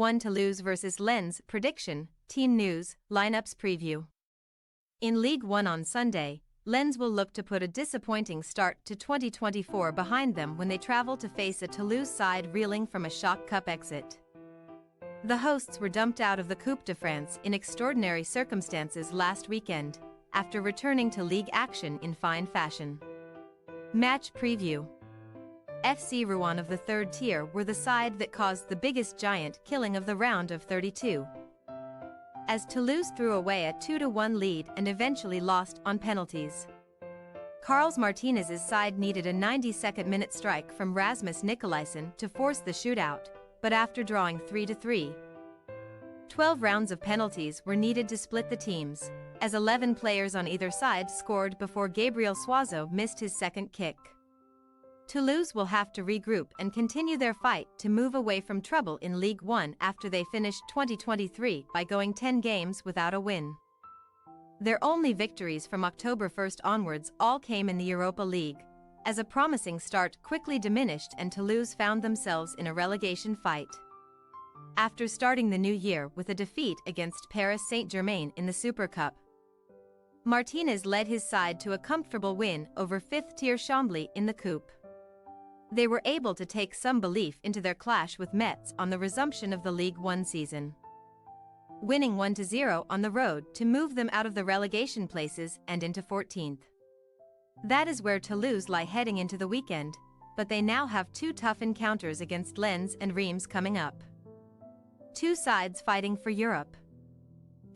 1 Toulouse vs Lens, prediction, team news, lineups preview. In Ligue 1 on Sunday, Lens will look to put a disappointing start to 2024 behind them when they travel to face a Toulouse side reeling from a shock cup exit. The hosts were dumped out of the Coupe de France in extraordinary circumstances last weekend, after returning to league action in fine fashion. Match preview. FC Rouen of the third tier were the side that caused the biggest giant killing of the round of 32. As Toulouse threw away a 2-1 lead and eventually lost on penalties. Carles Martinez's side needed a 92nd minute strike from Rasmus Nicolaisen to force the shootout, but after drawing 3-3. 12 rounds of penalties were needed to split the teams, as 11 players on either side scored before Gabriel Soiseau missed his second kick. Toulouse will have to regroup and continue their fight to move away from trouble in Ligue 1 after they finished 2023 by going 10 games without a win. Their only victories from October 1st onwards all came in the Europa League, as a promising start quickly diminished and Toulouse found themselves in a relegation fight. After starting the new year with a defeat against Paris Saint-Germain in the Super Cup, Martinez led his side to a comfortable win over 5th-tier Chambly in the Coupe. They were able to take some belief into their clash with Metz on the resumption of the Ligue 1 season, winning 1-0 on the road to move them out of the relegation places and into 14th. That is where Toulouse lie heading into the weekend, but they now have two tough encounters against Lens and Reims coming up. Two sides fighting for Europe.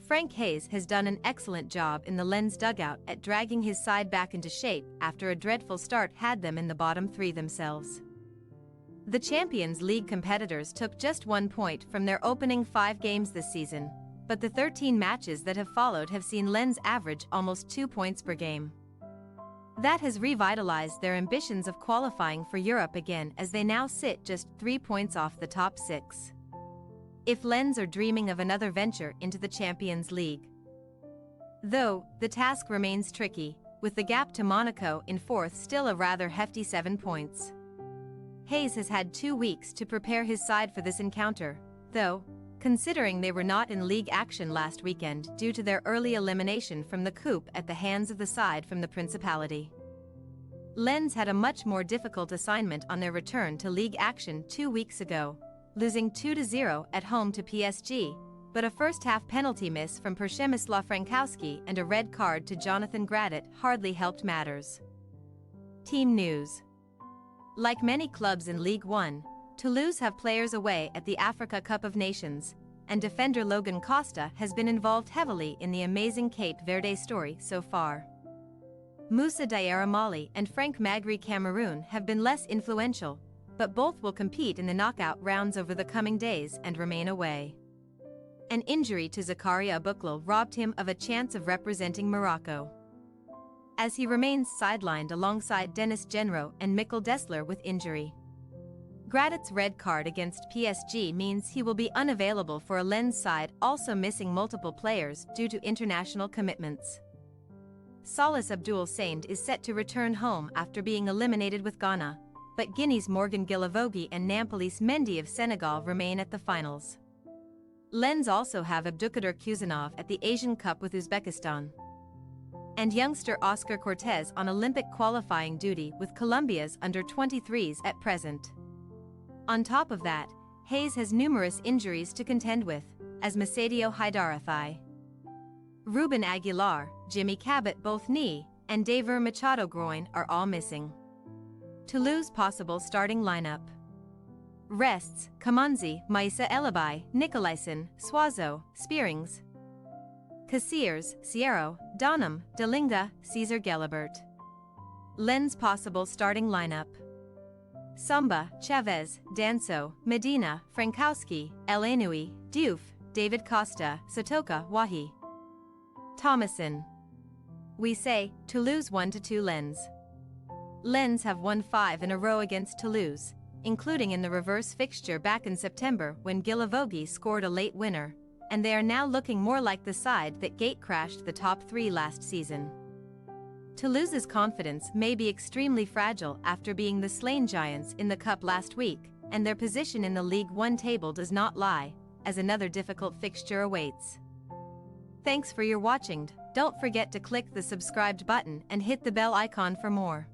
Frank Hayes has done an excellent job in the Lens dugout at dragging his side back into shape after a dreadful start had them in the bottom three themselves. The Champions League competitors took just 1 point from their opening 5 games this season, but the 13 matches that have followed have seen Lens average almost 2 points per game. That has revitalized their ambitions of qualifying for Europe again, as they now sit just 3 points off the top 6. If Lens are dreaming of another venture into the Champions League. Though, the task remains tricky, with the gap to Monaco in 4th still a rather hefty 7 points. Hayes has had 2 weeks to prepare his side for this encounter, though, considering they were not in league action last weekend due to their early elimination from the Coupe at the hands of the side from the Principality. Lens had a much more difficult assignment on their return to league action 2 weeks ago, losing 2-0 at home to PSG, but a first-half penalty miss from Przemysław Frankowski and a red card to Jonathan Gradit hardly helped matters. Team news. Like many clubs in Ligue 1, Toulouse have players away at the Africa Cup of Nations, and defender Logan Costa has been involved heavily in the amazing Cape Verde story so far. Moussa Diarra Mali and Frank Magri Cameroon have been less influential, but both will compete in the knockout rounds over the coming days and remain away. An injury to Zakaria Buklal robbed him of a chance of representing Morocco, as he remains sidelined alongside Dennis Genro and Mikkel Dessler with injury. Gradit's red card against PSG means he will be unavailable for a Lens side also missing multiple players due to international commitments. Salis Abdoul Samed is set to return home after being eliminated with Ghana, but Guinea's Morgan Guilavogui and Nampalys Mendy of Senegal remain at the finals. Lens also have Abdulkader Kuzanov at the Asian Cup with Uzbekistan, and youngster Oscar Cortez on Olympic qualifying duty with Colombia's under-23s at present. On top of that, Hayes has numerous injuries to contend with, as Masadio Haidara thigh, Ruben Aguilar, Jimmy Cabot both knee, and Daver Machado groin are all missing. Toulouse possible starting lineup. Rests: Kamanzi, Maïssa Elabai, Nicolaisen, Soiseau, Spearings. Cassiers: Sierro, Donham, Delinga, Cesar Gelabert. Lens possible starting lineup. Samba, Chavez, Danso, Medina, Frankowski, El Enui, Diouf, David Costa, Sotoka, Wahi. Thomason. We say, Toulouse 1-2 Lens. Lens have won 5 in a row against Toulouse, including in the reverse fixture back in September when Guilavogui scored a late winner, and they are now looking more like the side that gate-crashed the top 3 last season. Toulouse's confidence may be extremely fragile after being the slain giants in the Cup last week, and their position in the Ligue 1 table does not lie, as another difficult fixture awaits. Thanks for your watching. Don't forget to click the subscribed button and hit the bell icon for more.